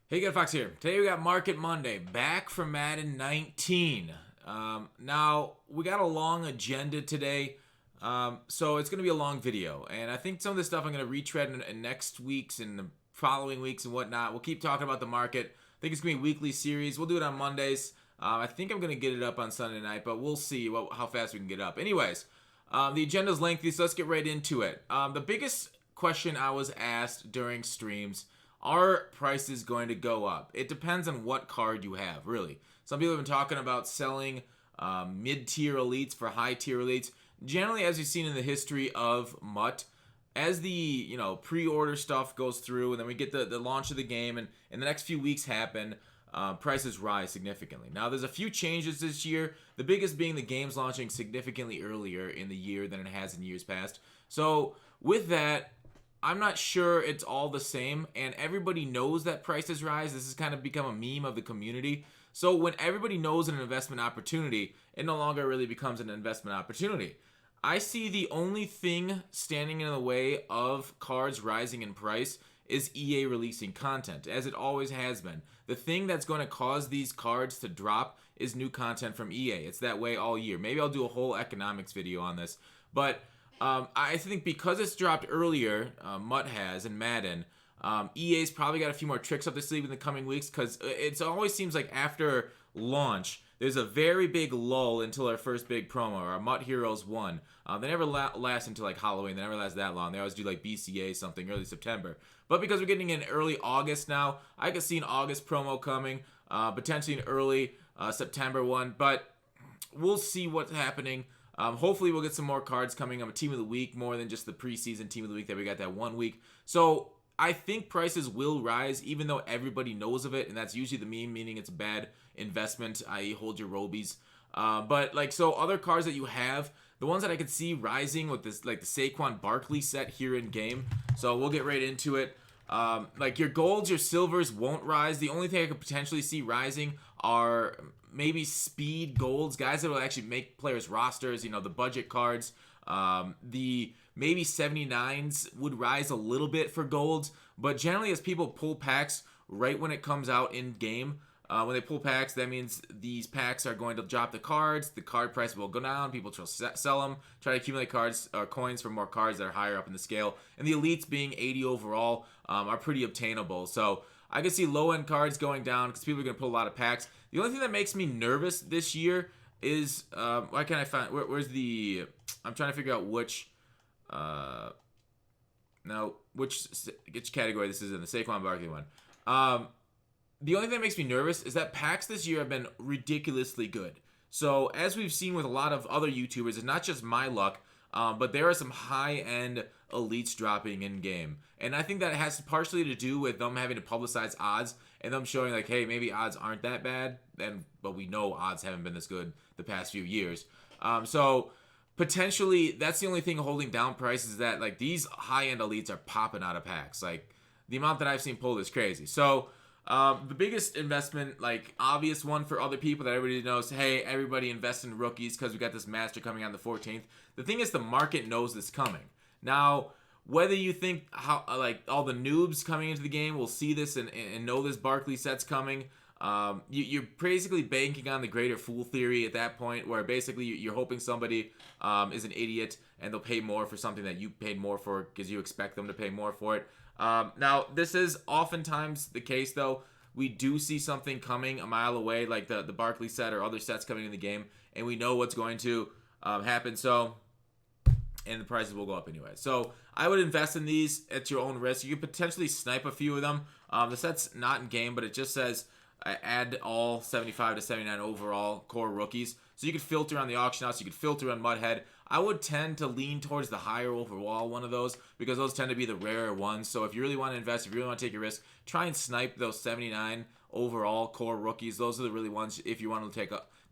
Hey, Good Fox here. Today we got Market Monday, back from Madden 19. Now, we got a long agenda today, so it's going to be a long video. And I think some of this stuff I'm going to retread in next week's and the following weeks and whatnot. We'll keep talking about the market. I think it's going to be a weekly series. We'll do it on Mondays. I think I'm going to get it up on Sunday night, but we'll see how fast we can get up. Anyways, the agenda's lengthy, so let's get right into it. The biggest question I was asked during streams: are prices going to go up? It depends on what card you have, really. Some people have been talking about selling mid-tier elites for high-tier elites. Generally, as you've seen in the history of Mutt, as the pre-order stuff goes through, and then we get the launch of the game, and the next few weeks happen, prices rise significantly. Now, there's a few changes this year. The biggest being the game's launching significantly earlier in the year than it has in years past. So, with that, I'm not sure it's all the same, and everybody knows that prices rise. This has kind of become a meme of the community. So when everybody knows an investment opportunity, it no longer really becomes an investment opportunity. I see the only thing standing in the way of cards rising in price is EA releasing content, as it always has been. The thing that's going to cause these cards to drop is new content from EA. It's that way all year. Maybe I'll do a whole economics video on this, but I think because it's dropped earlier, Mutt has, and Madden, EA's probably got a few more tricks up their sleeve in the coming weeks, because it always seems like after launch, there's a very big lull until our first big promo, our Mutt Heroes 1. They never last until like Halloween. They never last that long. They always do like BCA something, early September. But because we're getting in early August now, I could see an August promo coming, potentially an early September one, but we'll see what's happening. Hopefully we'll get some more cards coming. I'm a Team of the Week more than just the preseason Team of the Week that we got that 1 week. So I think prices will rise, even though everybody knows of it, and that's usually the meme, meaning it's a bad investment, i.e. hold your Robies. But so other cards that you have, the ones that I could see rising with this, like the Saquon Barkley set here in game. So we'll get right into it. Like your golds, your silvers won't rise. The only thing I could potentially see rising are maybe speed golds, guys that will actually make players rosters, the budget cards. The maybe 79s would rise a little bit for golds, but generally as people pull packs right when it comes out in game, when they pull packs, that means these packs are going to drop the cards. The card price will go down. People try to sell them, try to accumulate cards or coins for more cards that are higher up in the scale. And the elites being 80 overall are pretty obtainable. So I can see low-end cards going down because people are going to pull a lot of packs. The only thing that makes me nervous this year is, why can't I find, where's the, I'm trying to figure out which category this is in, the Saquon Barkley one. The only thing that makes me nervous is that packs this year have been ridiculously good. So as we've seen with a lot of other YouTubers, it's not just my luck, but there are some high-end elites dropping in game, and I think that has partially to do with them having to publicize odds and them showing like, hey, maybe odds aren't that bad, but we know odds haven't been this good the past few years. So potentially that's the only thing holding down prices, is that like these high-end elites are popping out of packs. Like the amount that I've seen pulled is crazy. So the biggest investment, like obvious one for other people that everybody knows, hey, everybody invest in rookies because we got this master coming on the 14th. The thing is, the market knows this coming. Now, whether you think how like all the noobs coming into the game will see this and know this Barkley set's coming, you're basically banking on the greater fool theory at that point, where basically you're hoping somebody is an idiot and they'll pay more for something that you paid more for because you expect them to pay more for it. Now, this is oftentimes the case, though. We do see something coming a mile away, like the Barkley set or other sets coming in the game, and we know what's going to happen. And the prices will go up anyway. So I would invest in these at your own risk. You could potentially snipe a few of them. The set's not in game, but it just says add all 75 to 79 overall core rookies. So you could filter on the auction house. You could filter on Mudhead. I would tend to lean towards the higher overall one of those, because those tend to be the rarer ones. So if you really want to invest, if you really want to take a risk, try and snipe those 79 overall core rookies. Those are the really ones, if you want to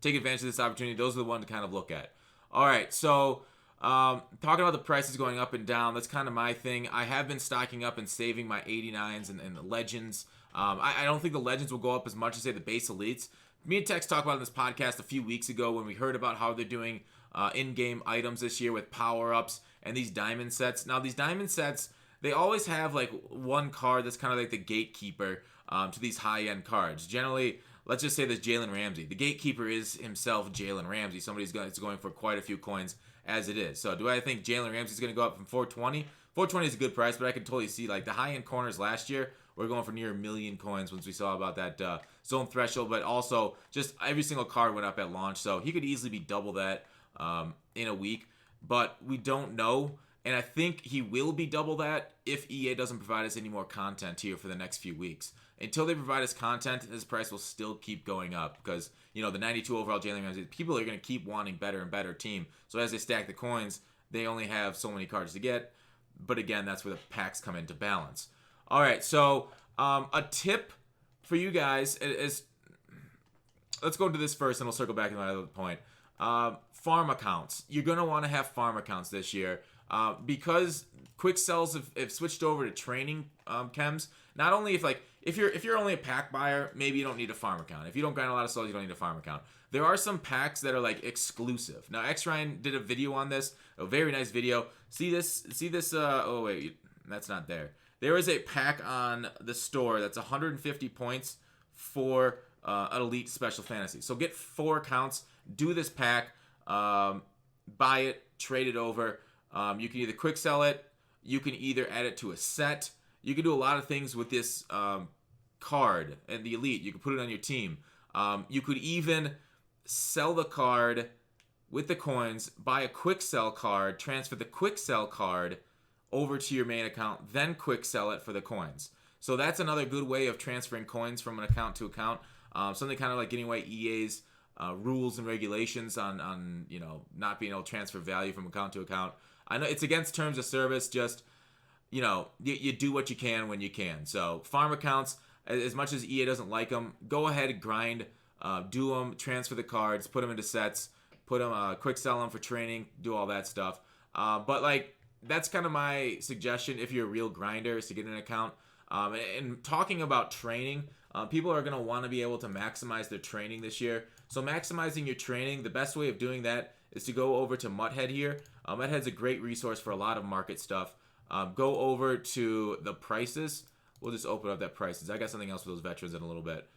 take advantage of this opportunity, those are the ones to kind of look at. All right, so talking about the prices going up and down, that's kind of my thing. I have been stocking up and saving my 89s and the legends. I don't think the legends will go up as much as, say, the base elites. Me and Tex talked about it in this podcast a few weeks ago when we heard about how they're doing in-game items this year with power-ups and these diamond sets. Now, these diamond sets, they always have like one card that's kind of like the gatekeeper to these high-end cards. Generally, let's just say this Jalen Ramsey. The gatekeeper is himself Jalen Ramsey. Somebody's going for quite a few coins as it is. So do I think Jalen Ramsey's going to go up from 420? 420 is a good price, but I can totally see like the high-end corners last year were going for near 1 million coins once we saw about that zone threshold, but also just every single card went up at launch. So he could easily be double that in a week, but we don't know. And I think he will be double that if EA doesn't provide us any more content here for the next few weeks. Until they provide us content, his price will still keep going up because, you know, the 92 overall Jalen Ramsey, people are going to keep wanting better and better team. So as they stack the coins, they only have so many cards to get. But again, that's where the packs come into balance. All right, so a tip for you guys is, let's go into this first and we'll circle back to my other point. Farm accounts. You're going to want to have farm accounts this year because quick sells have switched over to training chems. Not only if you're only a pack buyer, maybe you don't need a farm account. If you don't grind a lot of souls, you don't need a farm account. There are some packs that are like exclusive. Now, X Ryan did a video on this, a very nice video. See this, oh wait, that's not there. There is a pack on the store that's 150 points for an elite special fantasy. So get 4 accounts, do this pack, buy it, trade it over. You can either quick sell it, you can either add it to a set. You can do a lot of things with this card and the elite. You can put it on your team. You could even sell the card with the coins, buy a quick sell card, transfer the quick sell card over to your main account, then quick sell it for the coins. So that's another good way of transferring coins from an account to account. Something kind of like getting away EA's rules and regulations on you know, not being able to transfer value from account to account. I know it's against terms of service, just, you know, you do what you can when you can. So farm accounts, as much as EA doesn't like them, go ahead and grind, do them, transfer the cards, put them into sets, put them, quick sell them for training, do all that stuff. But like, that's kind of my suggestion if you're a real grinder, is to get an account. And talking about training, people are going to want to be able to maximize their training this year. So maximizing your training, the best way of doing that is to go over to Mutt here. Mutt a great resource for a lot of market stuff. Go over to the prices. We'll just open up that prices. I got something else for those veterans in a little bit.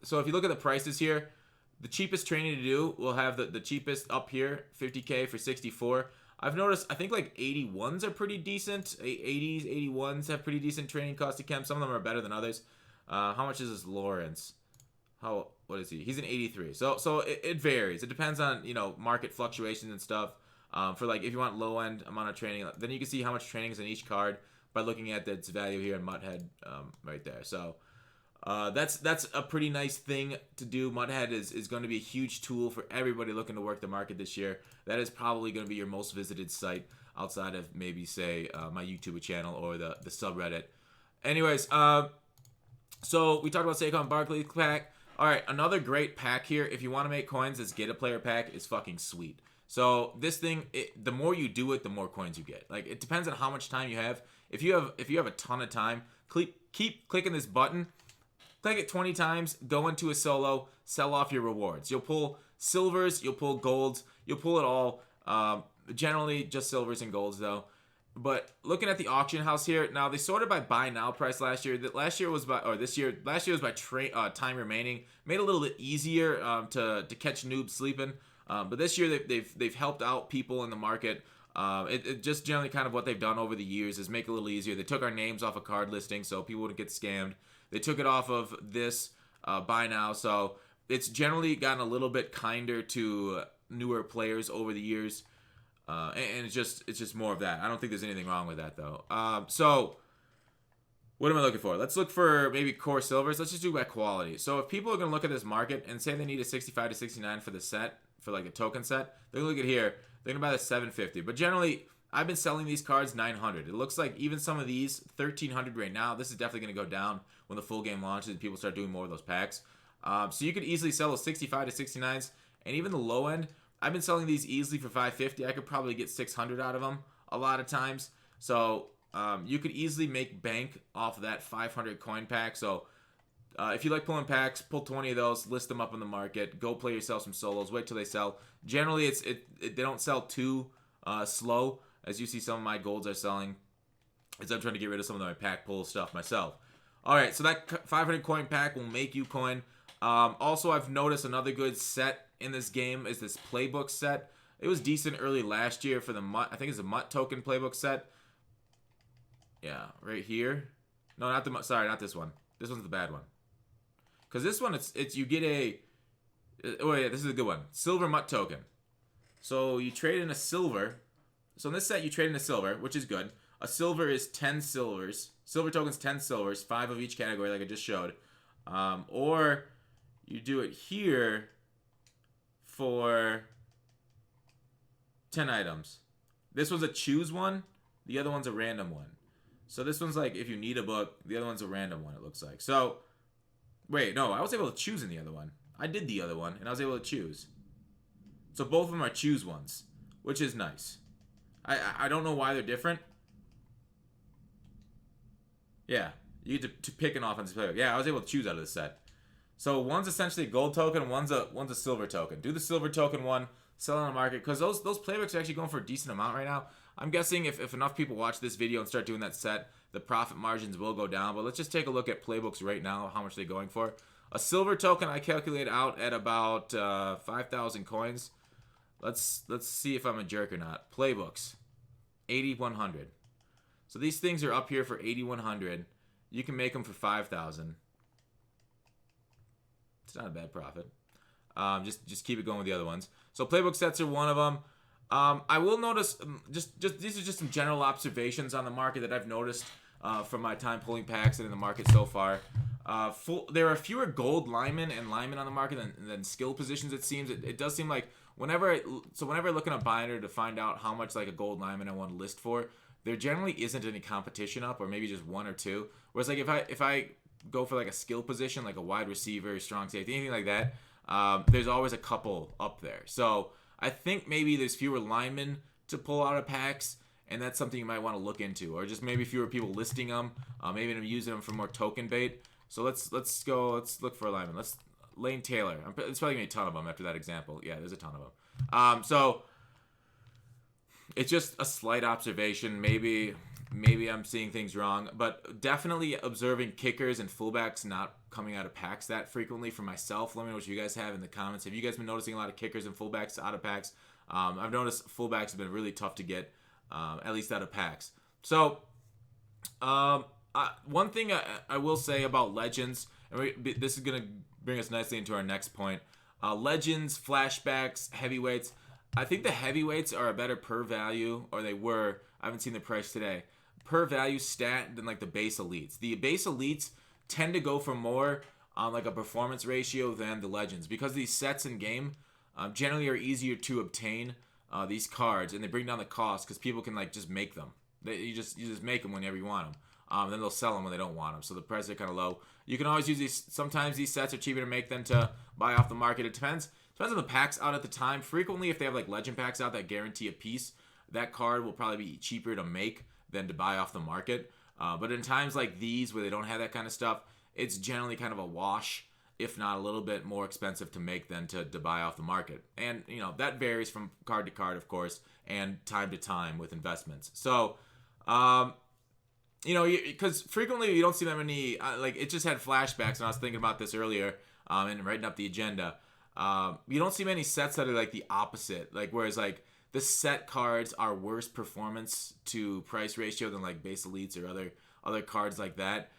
So if you look at the prices here, the cheapest training to do, we'll have the cheapest up here, 50K for 64. I've noticed, I think like 81s are pretty decent. 80s, 81s have pretty decent training cost to Chem. Some of them are better than others. How much is this Lawrence? What is he? He's an 83. So it varies. It depends on, you know, market fluctuations and stuff. For like, if you want low end amount of training, then you can see how much training is in each card by looking at its value here in Mutthead right there. So that's a pretty nice thing to do. Mutthead is going to be a huge tool for everybody looking to work the market this year. That is probably going to be your most visited site outside of maybe, say, my YouTube channel or the subreddit. Anyways, so we talked about Saquon Barkley pack. All right, another great pack here. If you want to make coins, this Get a Player pack is fucking sweet. So this thing, the more you do it, the more coins you get. Like, it depends on how much time you have. If you have a ton of time, keep clicking this button. Click it 20 times, go into a solo, sell off your rewards. You'll pull silvers, you'll pull golds, you'll pull it all. Generally just silvers and golds though. But looking at the auction house here, now they sorted by buy now price last year. Last year was by time remaining. Made it a little bit easier to catch noobs sleeping. But this year they've helped out people in the market. It just generally kind of what they've done over the years is make it a little easier. They took our names off a card listing so people wouldn't get scammed. They took it off of this buy now, so it's generally gotten a little bit kinder to newer players over the years, and it's just more of that. I don't think there's anything wrong with that though. So what am I looking for? Let's look for maybe core silvers. Let's just do by quality. So if people are gonna look at this market and say they need a 65 to 69 for the set, for like a token set, they're gonna look at here. They're gonna buy the 750, but generally, I've been selling these cards 900. It looks like even some of these 1300 right now. This is definitely going to go down when the full game launches and people start doing more of those packs. So you could easily sell those 65 to 69s, and even the low end. I've been selling these easily for 550. I could probably get 600 out of them a lot of times. So you could easily make bank off of that 500 coin pack. So if you like pulling packs, pull 20 of those, list them up in the market, go play yourself some solos, wait till they sell. Generally, they don't sell too slow. As you see, some of my golds are selling as I'm trying to get rid of some of my pack pull stuff myself. All right, so that 500 coin pack will make you coin. Also, I've noticed another good set in this game is this playbook set. It was decent early last year for the Mutt. I think it's a Mutt token playbook set. Yeah, right here. No, not the Mutt. Sorry, not this one. This one's the bad one. Because this one, it's you get a... Oh, yeah, this is a good one. Silver Mutt token. So you trade in a silver. So in this set, you trade in a silver, which is good. A silver is 10 silvers. Silver token's 10 silvers, 5 of each category like I just showed. Or you do it here for 10 items. This one's a choose one. The other one's a random one. So this one's like if you need a book. The other one's a random one, it looks like. So, wait, no, I was able to choose in the other one. I did the other one, and I was able to choose. So both of them are choose ones, which is nice. I don't know why they're different. Yeah, you get to pick an offensive player. Yeah, I was able to choose out of the set. So one's essentially a gold token, one's a silver token. Do the silver token one, sell on the market, because those playbooks are actually going for a decent amount right now. I'm guessing if enough people watch this video and start doing that set, the profit margins will go down. But let's just take a look at playbooks right now, how much they're going for. A silver token I calculate out at about 5,000 coins. Let's see if I'm a jerk or not. Playbooks, 8,100. So these things are up here for 8,100. You can make them for 5,000. It's not a bad profit. Just keep it going with the other ones. So playbook sets are one of them. I will notice just these are just some general observations on the market that I've noticed from my time pulling packs and in the market so far. There are fewer gold linemen and linemen on the market than skill positions. It seems it does seem like whenever I look in a binder to find out how much like a gold lineman I want to list for, there generally isn't any competition up, or maybe just one or two. Whereas like if I go for like a skill position, like a wide receiver, strong safety, anything like that, there's always a couple up there. So I think maybe there's fewer linemen to pull out of packs, and that's something you might want to look into, or just maybe fewer people listing them. Maybe I'm using them for more token bait. So let's look for a lineman. Lane Taylor. There's probably gonna be a ton of them after that example. Yeah, there's a ton of them. So it's just a slight observation. Maybe I'm seeing things wrong, but definitely observing kickers and fullbacks not coming out of packs that frequently for myself. Let me know what you guys have in the comments. Have you guys been noticing a lot of kickers and fullbacks out of packs? I've noticed fullbacks have been really tough to get, at least out of packs. So one thing I will say about Legends, and this is going to bring us nicely into our next point. Legends, Flashbacks, Heavyweights. I think the Heavyweights are a better per value, or they were. I haven't seen the price today. Per value stat than like the base elites. The base elites tend to go for more on like a performance ratio than the Legends, because these sets in game generally are easier to obtain, these cards, and they bring down the cost because people can like just make them. You just make them whenever you want them. Then they'll sell them when they don't want them, so the prices are kind of low. You can always use these. Sometimes these sets are cheaper to make than to buy off the market. It depends on the packs out at the time. Frequently, if they have like legend packs out that guarantee a piece, that card will probably be cheaper to make than to buy off the market. But in times like these where they don't have that kind of stuff, it's generally kind of a wash, if not a little bit more expensive to make than to buy off the market. And that varies from card to card, of course, and time to time with investments. So because frequently you don't see that many, like it just had flashbacks, and I was thinking about this earlier and writing up the agenda. You don't see many sets that are like the opposite, like whereas like the set cards are worse performance to price ratio than like base elites or other cards like that.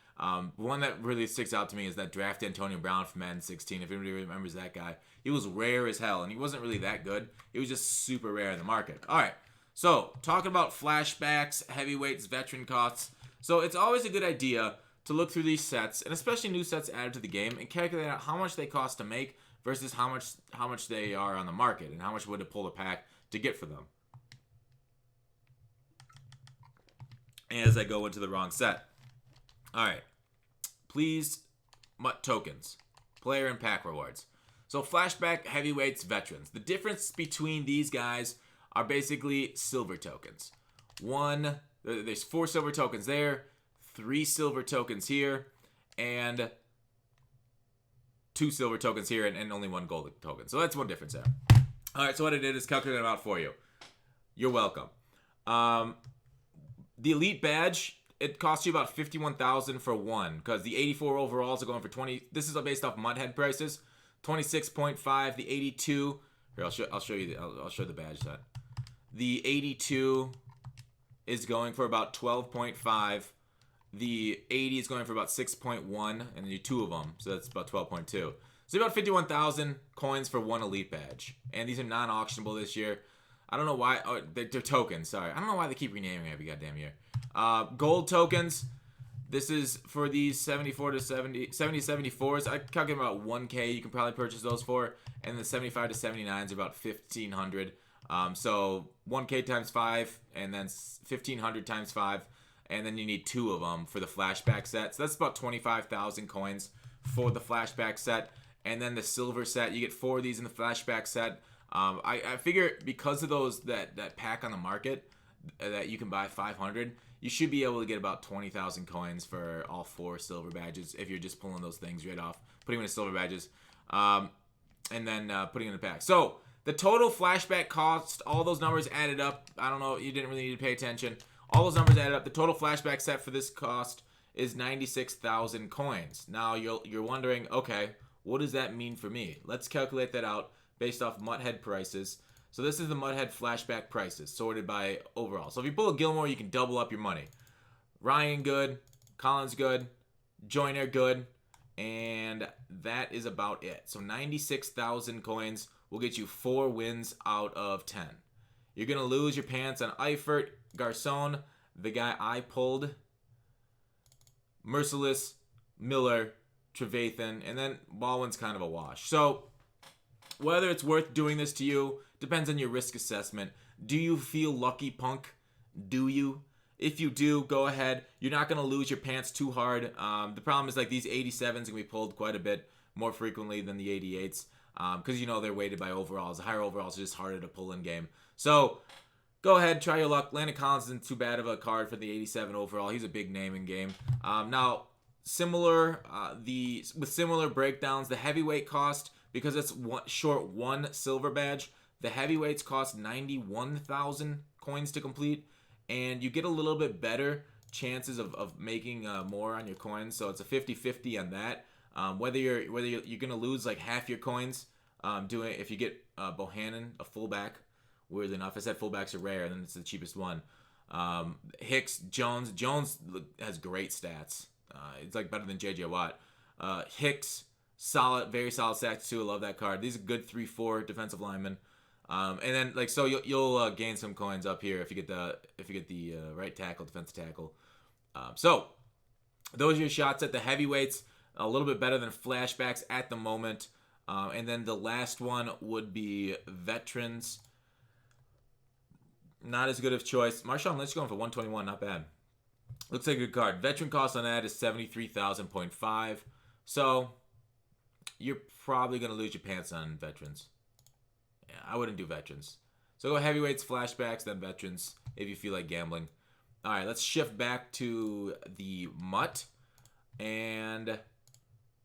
One that really sticks out to me is that draft Antonio Brown from Madden 16. If anybody remembers that guy, he was rare as hell, and he wasn't really that good. He was just super rare in the market. All right, so talking about flashbacks, heavyweights, veteran costs. So it's always a good idea to look through these sets, and especially new sets added to the game, and calculate out how much they cost to make versus how much they are on the market, and how much would it pull the pack to get for them. As I go into the wrong set. All right. Please, Mutt tokens, player and pack rewards. So flashback, heavyweights, veterans. The difference between these guys are basically silver tokens. There's 4 silver tokens there, 3 silver tokens here, and 2 silver tokens here, and only 1 gold token. So that's one difference there. All right, so what I did is calculate them out for you. You're welcome. The elite badge it costs you about 51,000 for one, because the 84 overalls are going for 20. This is based off Mutt head prices. 26.5. The 82. Here, I'll show you. I'll show the badge set. The 82 is going for about 12.5. The 80 is going for about 6.1, and you two of them, so that's about 12.2. So about 51,000 coins for one elite badge, and these are non-auctionable this year. I don't know why. Oh, they're tokens. Sorry, I don't know why they keep renaming it every goddamn year. Gold tokens. This is for these 74 to 74s. I calculate about 1K. You can probably purchase those for, and the 75 to 79s are about 1,500. So 1K times 5, and then 1,500 times 5, and then you need 2 of them for the flashback set. So that's about 25,000 coins for the flashback set. And then the silver set, you get 4 of these in the flashback set. I figure because of those that pack on the market that you can buy 500, you should be able to get about 20,000 coins for all 4 silver badges if you're just pulling those things right off, putting them in silver badges, and then putting in the pack. So the total flashback cost, all those numbers added up. I don't know, you didn't really need to pay attention. All those numbers added up. The total flashback set for this cost is 96,000 coins. Now you're wondering, okay, what does that mean for me? Let's calculate that out based off Mutt head prices. So this is the Mutt head flashback prices sorted by overall. So if you pull a Gilmore, you can double up your money. Ryan good, Collins good, Joyner good, and that is about it. So 96,000 coins will get you 4 wins out of 10. You're going to lose your pants on Eifert, Garcon, the guy I pulled, Merciless, Miller, Trevathan, and then Baldwin's kind of a wash. So whether it's worth doing this to you depends on your risk assessment. Do you feel lucky, punk? Do you? If you do, go ahead. You're not going to lose your pants too hard. The problem is like these 87s are going to be pulled quite a bit more frequently than the 88s because you know they're weighted by overalls. The higher overalls are just harder to pull in game. So go ahead, try your luck. Landon Collins isn't too bad of a card for the 87 overall. He's a big name in game. Now, with similar breakdowns, the heavyweight cost, because it's short 1 silver badge, the heavyweights cost 91,000 coins to complete, and you get a little bit better chances of making more on your coins. So it's a 50-50 on that. Whether you're gonna lose like half your coins if you get Bohannon, a fullback. Weirdly enough, I said fullbacks are rare, and then it's the cheapest one. Hicks, Jones has great stats. It's like better than JJ Watt. Hicks, solid, very solid stats too. I love that card. These are good 3-4 defensive linemen. And then like so you'll gain some coins up here if you get the right tackle, defensive tackle. So those are your shots at the heavyweights. A little bit better than flashbacks at the moment. And then the last one would be veterans. Not as good of choice. Marshawn Lynch going for 121, not bad. Looks like a good card. Veteran cost on that is 73,000.5. So you're probably going to lose your pants on veterans. Yeah, I wouldn't do veterans. So go heavyweights, flashbacks, then veterans if you feel like gambling. All right, let's shift back to the Mutt. And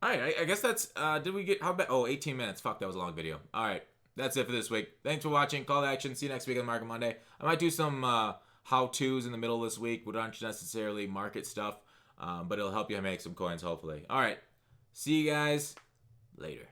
all right, I guess that's did we get how bad? Oh, 18 minutes. Fuck, that was a long video. All right. That's it for this week. Thanks for watching. Call to action. See you next week on Market Monday. I might do some how-tos in the middle of this week, which aren't necessarily market stuff, but it'll help you make some coins, hopefully. All right. See you guys later.